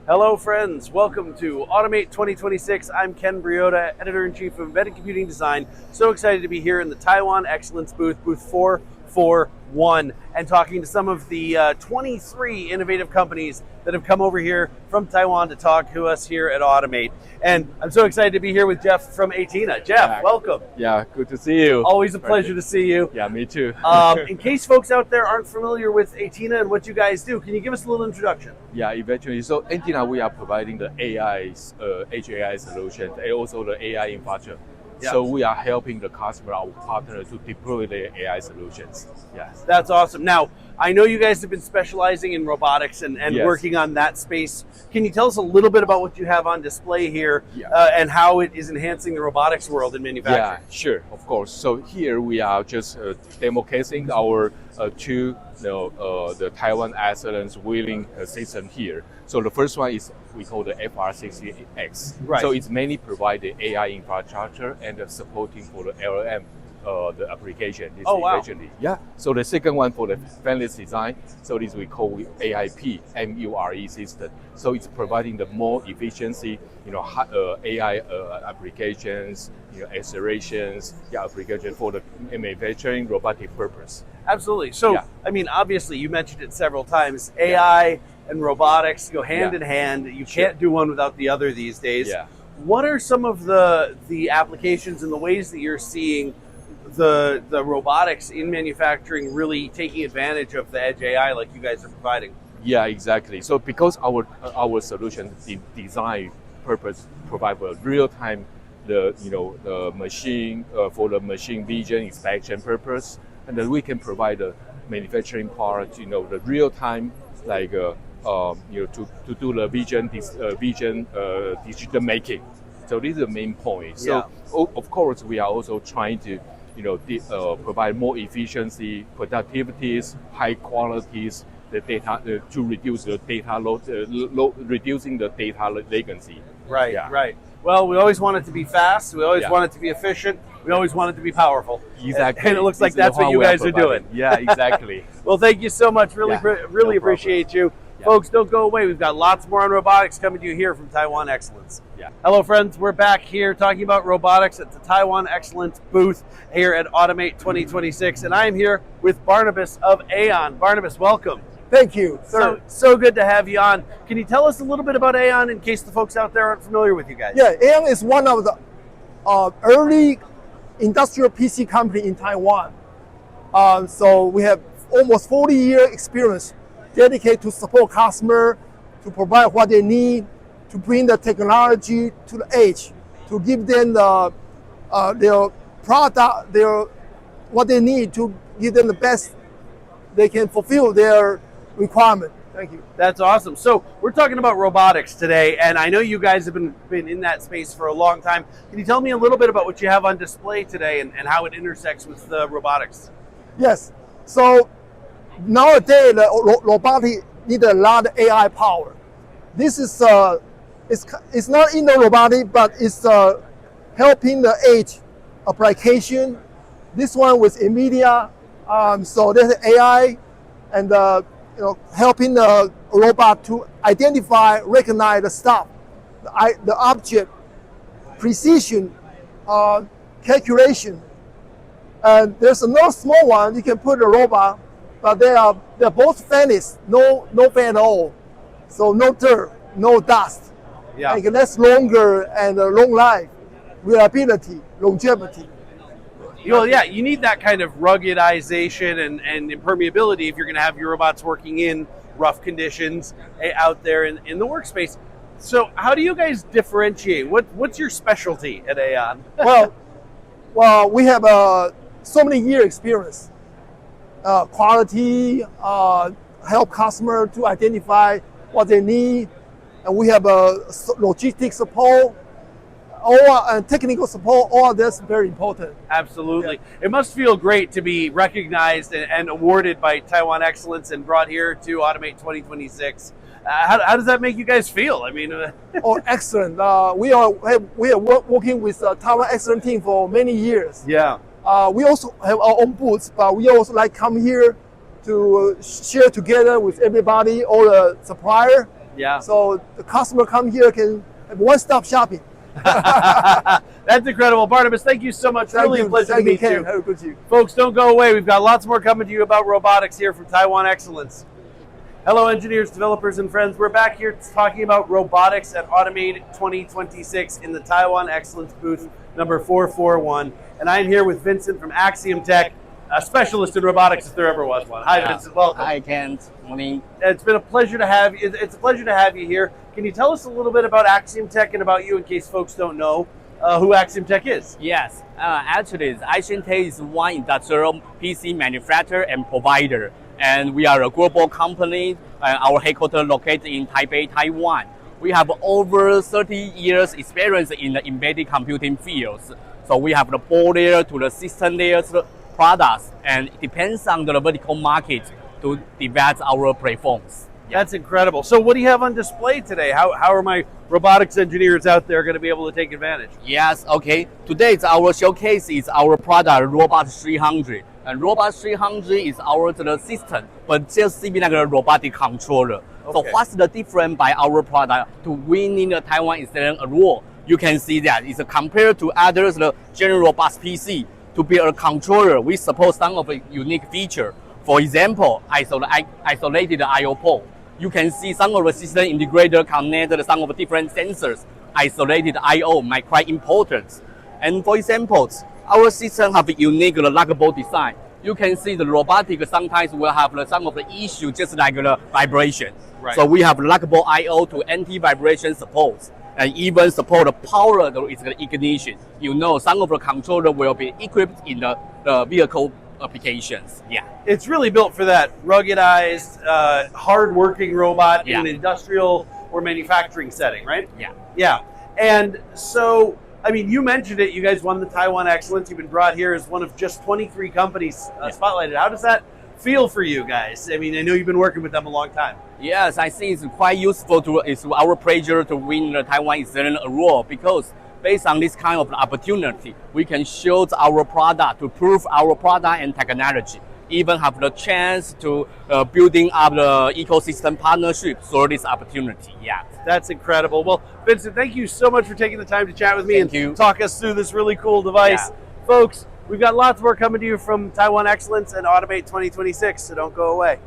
Hello friends, welcome to Automate 2026. I'm Ken Briodagh, Editor-in-Chief of Embedded Computing Design. So excited to be here in the Taiwan Excellence booth 441, and talking to some of the 23 innovative companies that have come over here from Taiwan to talk to us here at Automate. And I'm so excited to be here with Jeff from Aetina. Jeff, welcome. Yeah, good to see you. Always a pleasure to see you. Yeah, me too. In case folks out there aren't familiar with Aetina and what you guys do, can you give us a little introduction? Yeah, eventually. So Aetina, we are providing the Edge AI solution and also the AI infrastructure. Yeah. So we are helping the customer, our partner, to deploy their AI solutions. Yes. That's awesome. Now, I know you guys have been specializing in robotics and Yes. working on that space. Can you tell us a little bit about what you have on display here and how it is enhancing the robotics world in manufacturing? Yeah, sure, of course. So here we are just demo casing our the Taiwan Excellence Wheeling system here. So the first one is we call the FR60X. Right. So it's mainly provide the AI infrastructure and the supporting for the LLM, the application. This eventually. Yeah. So the second one for the fanless design. So this we call AIP, MURE system. So it's providing the more efficiency, AI applications, accelerations, application for the manufacturing robotic purpose. Absolutely. So, I mean, obviously, you mentioned it several times. AI and robotics go hand in hand. You can't do one without the other these days. Yeah. What are some of the applications and the ways that you're seeing the robotics in manufacturing really taking advantage of the Edge AI like you guys are providing? Yeah, exactly. So because our solution design purpose provide for real time the machine for the machine vision inspection purpose, and then we can provide the manufacturing part, the real time to do the vision decision making. So this is the main point. So of course we are also trying to provide more efficiency, productivities, high qualities, the data to reduce the data load, reducing the data latency. Right, Yeah. right. Well, we always want it to be fast. We always want it to be efficient. We always want it to be powerful. Exactly. And it looks like that's what you guys are doing. Yeah, exactly. Well, thank you so much. Really, really No appreciate you. Yeah. Folks, don't go away. We've got lots more on robotics coming to you here from Taiwan Excellence. Yeah. Hello, friends. We're back here talking about robotics at the Taiwan Excellence booth here at Automate 2026. And I am here with Barnabas of AAEON. Barnabas, welcome. Thank you, sir. So good to have you on. Can you tell us a little bit about AAEON in case the folks out there aren't familiar with you guys? Yeah, AAEON is one of the early industrial PC company in Taiwan. So we have almost 40-year experience dedicated to support customer, to provide what they need, to bring the technology to the edge, to give them their product, what they need to give them the best they can fulfill their requirement. Thank you. That's awesome. So we're talking about robotics today, and I know you guys have been in that space for a long time. Can you tell me a little bit about what you have on display today and how it intersects with the robotics? Yes. So nowadays, the robotic need a lot of AI power. This is it's not in the robotic, but it's helping the edge application. This one with NVIDIA. So there's AI and helping the robot to identify, recognize the stuff, the object, precision, calculation. And there's another small one you can put a robot, but they're both finished, no fan at all. So no dirt, no dust. Yeah. And it lasts longer and long life, reliability, longevity. You need that kind of ruggedization and impermeability if you're going to have your robots working in rough conditions out there in the workspace. So how do you guys differentiate? What's your specialty at AAEON? Well, we have so many years experience. Quality, help customer to identify what they need, and we have logistics support, all technical support. All that's very important. Absolutely. Yeah. It must feel great to be recognized and awarded by Taiwan Excellence and brought here to Automate 2026. How does that make you guys feel? I mean, oh, excellent. We are working with Taiwan Excellence team for many years. Yeah. We also have our own booths, but we also come here to share together with everybody, all the supplier, Yeah. So the customer come here can have one-stop shopping. That's incredible. Barnabas, thank you so much. Really a pleasure to meet you. Have a good you. Folks, don't go away. We've got lots more coming to you about robotics here from Taiwan Excellence. Hello, engineers, developers, and friends. We're back here talking about robotics at Automate 2026 in the Taiwan Excellence booth number 441. And I'm here with Vincent from AxiomTek, a specialist in robotics if there ever was one. Hi, Vincent. Welcome. Hi, Ken. Morning. It's been a pleasure to have you. It's a pleasure to have you here. Can you tell us a little bit about AxiomTek and about you in case folks don't know who AxiomTek is? Yes, actually, AAEON is one industrial PC manufacturer and provider, and we are a global company. Our headquarters located in Taipei, Taiwan. We have over 30 years experience in the embedded computing fields. So we have the board layer to the system layers products, and it depends on the vertical market to develop our platforms. That's incredible. So what do you have on display today? How are my robotics engineers out there going to be able to take advantage? Yes, okay. Today our showcase is our product Robotics 300. And Robotics 300 is our system, but just similar like a robotic controller. Okay. So what's the difference by our product to winning the Taiwan Excellence Award? You can see that it's compared to others, the general robust PC. To be a controller, we support some of the unique feature. For example, isolated I/O port. You can see some of the system integrator connected some of the different sensors. Isolated I/O might quite important. And for example, our system have a unique lockable design. You can see the robotic sometimes will have some of the issue just like the vibration. Right. So we have lockable I/O to anti-vibration support. And even support the power of its ignition. You know, some of the controller will be equipped in the vehicle applications. Yeah. It's really built for that ruggedized, hard-working robot in an industrial or manufacturing setting, right? Yeah. Yeah. And so, I mean, you mentioned it. You guys won the Taiwan Excellence. You've been brought here as one of just 23 companies spotlighted. How does that feel for you guys? I mean, I know you've been working with them a long time. Yes, I think it's quite useful it's our pleasure to win the Taiwan Excellence Award because based on this kind of opportunity, we can show our product to prove our product and technology. Even have the chance to building up the ecosystem partnership through this opportunity. Yeah. That's incredible. Well, Vincent, thank you so much for taking the time to chat with me Thank talk us through this really cool device. Yeah. Folks, we've got lots more coming to you from Taiwan Excellence and Automate 2026, so don't go away.